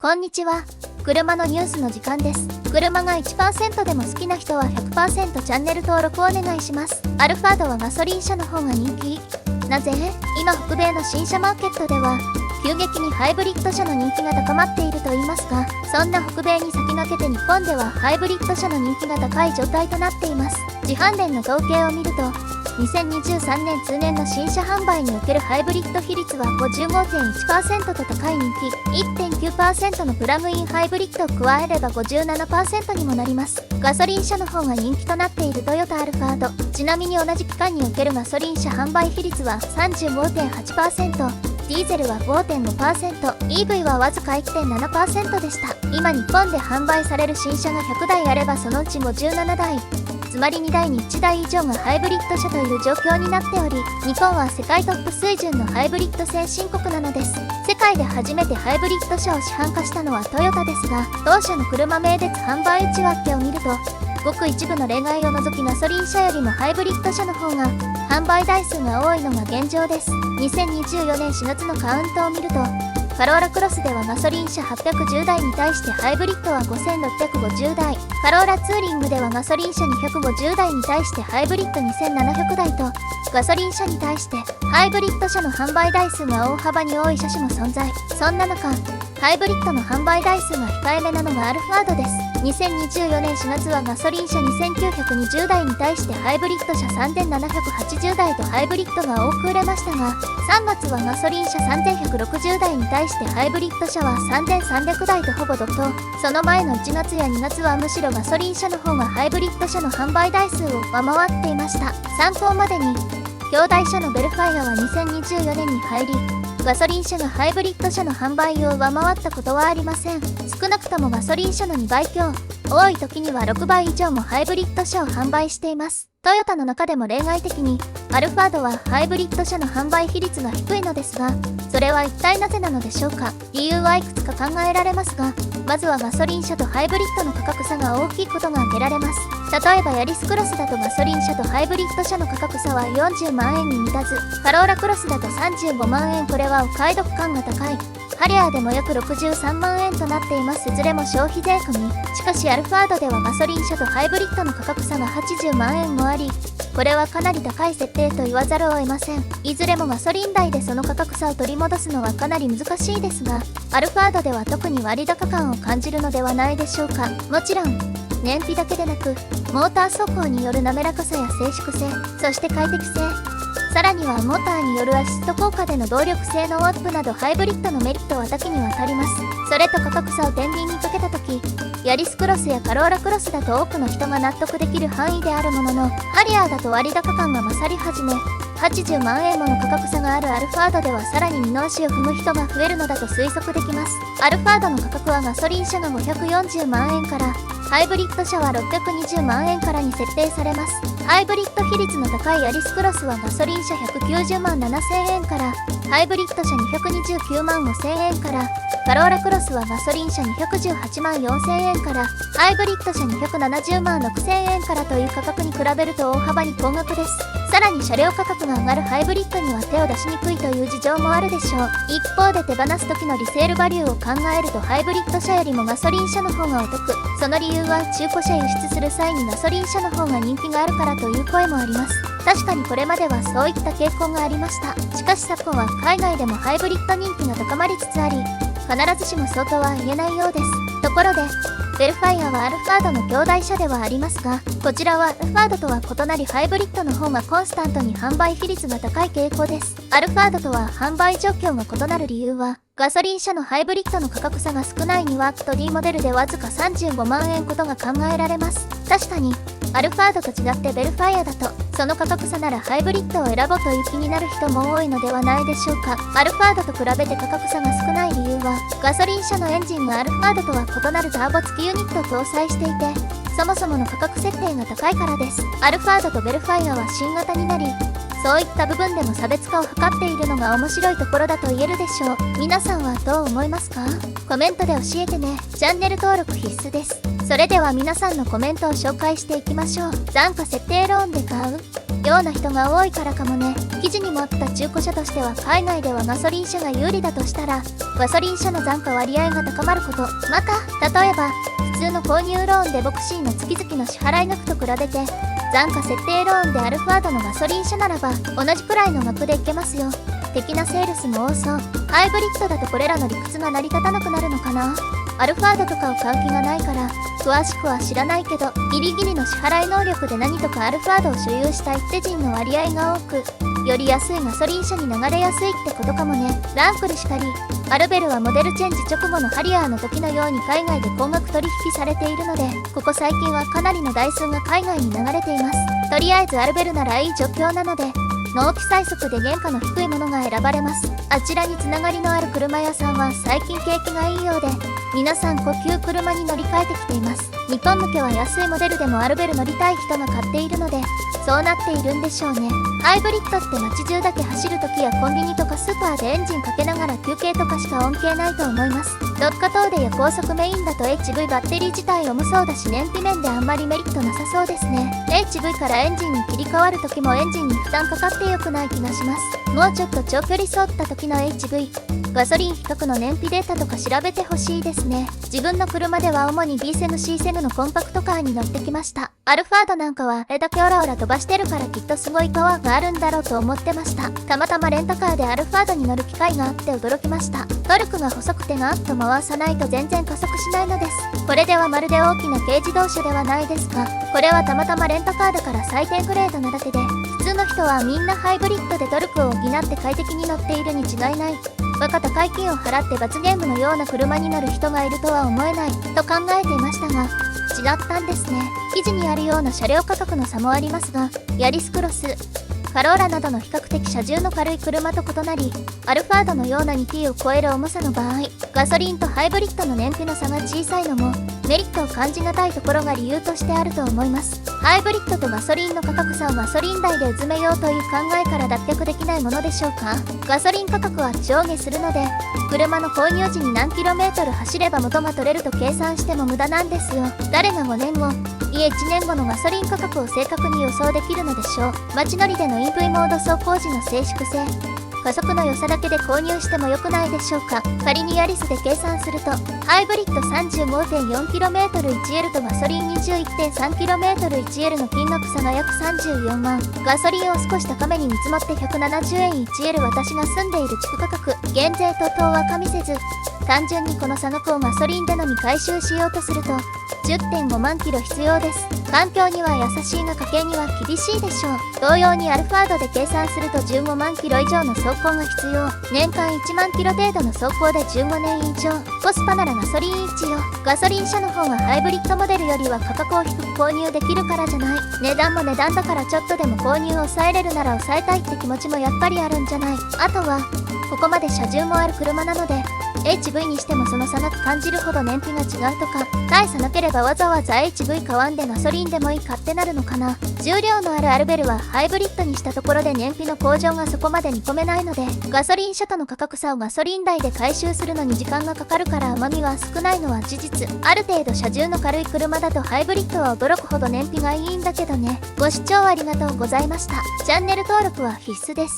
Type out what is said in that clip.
こんにちは。車のニュースの時間です。車が 1% でも好きな人は 100% チャンネル登録お願いします。アルファードはガソリン車の方が人気。なぜ？今北米の新車マーケットでは急激にハイブリッド車の人気が高まっていると言いますが、そんな北米に先駆けて日本ではハイブリッド車の人気が高い状態となっています。自販連の統計を見ると、2023年通年の新車販売におけるハイブリッド比率は 55.1% と高い人気。 1.9% のプラグインハイブリッドを加えれば 57% にもなります。ガソリン車の方が人気となっているトヨタアルファード。ちなみに同じ期間におけるガソリン車販売比率は 35.8%、ディーゼルは 5.5%、EV はわずか 1.7% でした。今日本で販売される新車が100台あればそのうち57台、つまり2台に1台以上がハイブリッド車という状況になっており、日本は世界トップ水準のハイブリッド先進国なのです。世界で初めてハイブリッド車を市販化したのはトヨタですが、同社の車名列販売内訳を見ると、ごく一部の例外を除きガソリン車よりもハイブリッド車の方が販売台数が多いのが現状です。2024年4月のカウントを見ると、カローラクロスではガソリン車810台に対してハイブリッドは5650台、カローラツーリングではガソリン車250台に対してハイブリッド2700台と、ガソリン車に対してハイブリッド車の販売台数が大幅に多い車種も存在。そんな中、ハイブリッドの販売台数が控えめなのがアルファードです。2024年4月はガソリン車2920台に対してハイブリッド車3780台とハイブリッドが多く売れましたが、3月はガソリン車3160台に対してハイブリッド車は3300台とほぼ同等。その前の1月や2月はむしろガソリン車の方がハイブリッド車の販売台数を上回っていました。参考までに、兄弟車のベルファイアは2024年に入り、ガソリン車がハイブリッド車の販売を上回ったことはありません。少なくともガソリン車の2倍強、多い時には6倍以上もハイブリッド車を販売しています。トヨタの中でも例外的にアルファードはハイブリッド車の販売比率が低いのですが、それは一体なぜなのでしょうか。理由はいくつか考えられますが、まずはガソリン車とハイブリッドの価格差が大きいことが挙げられます。例えばヤリスクロスだとガソリン車とハイブリッド車の価格差は40万円に満たず、カローラクロスだと35万円。これはお買い得感が高い。ハリアーでも約63万円となっています。いずれも消費税込み。しかしアルファードではガソリン車とハイブリッドの価格差が80万円もあり、これはかなり高い設定と言わざるを得ません。いずれもガソリン代でその価格差を取り戻すのはかなり難しいですが、アルファードでは特に割高感を感じるのではないでしょうか。もちろん燃費だけでなく、モーター走行による滑らかさや静粛性、そして快適性、さらにはモーターによるアシスト効果での動力性能アップなどハイブリッドのメリットは多岐にわたります。それと価格差を天秤にかけた時、ヤリスクロスやカローラクロスだと多くの人が納得できる範囲であるものの、ハリアーだと割高感が勝り始め、80万円もの価格差があるアルファードではさらに見直しを踏む人が増えるのだと推測できます。アルファードの価格はガソリン車が540万円から、ハイブリッド車は620万円からに設定されます。ハイブリッド比率の高いヤリスクロスはガソリン車190万7000円から、ハイブリッド車229万5000円から、カローラクロスはガソリン車218万4000円から、ハイブリッド車270万6000円からという価格に比べると大幅に高額です。さらに車両価格が上がるハイブリッドには手を出しにくいという事情もあるでしょう。一方で手放す時のリセールバリューを考えるとハイブリッド車よりもガソリン車の方がお得。その理由は中古車輸出する際にガソリン車の方が人気があるからという声もあります。確かにこれまではそういった傾向がありました。しかし昨今は海外でもハイブリッド人気が高まりつつあり、必ずしもそうとは言えないようです。ところでベルファイアはアルファードの兄弟車ではありますが、こちらはアルファードとは異なりハイブリッドの方がコンスタントに販売比率が高い傾向です。アルファードとは販売状況が異なる理由は、ガソリン車のハイブリッドの価格差が少ないにはと D モデルでわずか35万円ことが考えられます。確かにアルファードと違ってベルファイアだと、その価格差ならハイブリッドを選ぼうという気になる人も多いのではないでしょうか。アルファードと比べて価格差が少ない理由は、ガソリン車のエンジンがアルファードとは異なるターボ付きユニットを搭載していて、そもそもの価格設定が高いからです。アルファードとベルファイアは新型になり、そういった部分でも差別化を図っているのが面白いところだと言えるでしょう。皆さんはどう思いますか？コメントで教えてね。チャンネル登録必須です。それでは皆さんのコメントを紹介していきましょう。残価設定ローンで買う？ような人が多いからかもね。記事にもあった中古車としては海外ではガソリン車が有利だとしたら、ガソリン車の残価割合が高まること。また、例えば普通の購入ローンでボクシーの月々の支払い額と比べて残価設定ローンでアルファードのガソリン車ならば同じくらいの額でいけますよ。的なセールスも多そう。ハイブリッドだとこれらの理屈が成り立たなくなるのかな。アルファードとかを買う気がないから詳しくは知らないけど、ギリギリの支払い能力で何とかアルファードを所有した一手人の割合が多く、より安いガソリン車に流れやすいってことかもね。ランクルしかり、アルベルはモデルチェンジ直後のハリアーの時のように海外で高額取引されているので、ここ最近はかなりの台数が海外に流れています。とりあえずアルベルならいい状況なので、納期最速で原価の低いものが選ばれます。あちらにつながりのある車屋さんは最近景気がいいようで、皆さん高級車に乗り換えてきています。日本向けは安いモデルでもアルベル乗りたい人が買っているので、そうなっているんでしょうね。ハイブリッドって街中だけ走るときやコンビニとかスーパーでエンジンかけながら休憩とかしか恩恵ないと思います。どっか遠出や高速メインだと HV バッテリー自体重そうだし燃費面であんまりメリットなさそうですね。HV からエンジンに切り替わるときもエンジンに負担かかって良くない気がします。もうちょっと長距離走った時の HV、ガソリン比較の燃費データとか調べてほしいですね。自分の車では主に B セグ C セグのコンパクトカーに乗ってきました。アルファードなんかはあれだけオラオラ飛ばしてるからきっとすごいパワーがあるんだろうと思ってました。たまたまレンタカーでアルファードに乗る機会があって驚きました。トルクが細くてガーッと回さないと全然加速しないのです。これではまるで大きな軽自動車ではないですが、これはたまたまレンタカーだから最低グレードなだけで、普通の人はみんなハイブリッドでトルクを補って快適に乗っているに違いない。バカ高い金を払って罰ゲームのような車に乗る人がいるとは思えないと考えていましたが、違ったんですね。記事にあるような車両価格の差もありますが、ヤリスクロス、カローラなどの比較的車重の軽い車と異なり、アルファードのような 2T を超える重さの場合、ガソリンとハイブリッドの燃費の差が小さいのもメリットを感じがたいところが理由としてあると思います。ハイブリッドとガソリンの価格差をガソリン代で埋めようという考えから脱却できないものでしょうか。ガソリン価格は上下するので、車の購入時に何キロメートル走れば元が取れると計算しても無駄なんですよ。誰が5年後、いえ1年後のガソリン価格を正確に予想できるのでしょう。街乗りでの EV モード走行時の静粛性、加速の良さだけで購入しても良くないでしょうか。仮にヤリスで計算すると、ハイブリッド 35.4km1L とガソリン 21.3km1L の金額差が約34万。ガソリンを少し高めに見積もって170円 1L。 私が住んでいる地区価格、減税と等は加味せず、単純にこの差額をガソリンでのみ回収しようとすると 10.5 万キロ必要です。環境には優しいが家計には厳しいでしょう。同様にアルファードで計算すると15万キロ以上の走行が必要。年間1万キロ程度の走行で15年以上。コスパならガソリン1よ。ガソリン車の方がハイブリッドモデルよりは価格を低く購入できるからじゃない。値段も値段だからちょっとでも購入を抑えれるなら抑えたいって気持ちもやっぱりあるんじゃない。あとはここまで車重もある車なので、HV にしてもその差なく感じるほど燃費が違うとか、大差なければわざわざ HV 買わんでガソリンでもいいかってなるのかな。重量のあるアルベルはハイブリッドにしたところで燃費の向上がそこまで見込めないので、ガソリン車との価格差をガソリン代で回収するのに時間がかかるから甘みは少ないのは事実。ある程度車重の軽い車だとハイブリッドは驚くほど燃費がいいんだけどね。ご視聴ありがとうございました。チャンネル登録は必須です。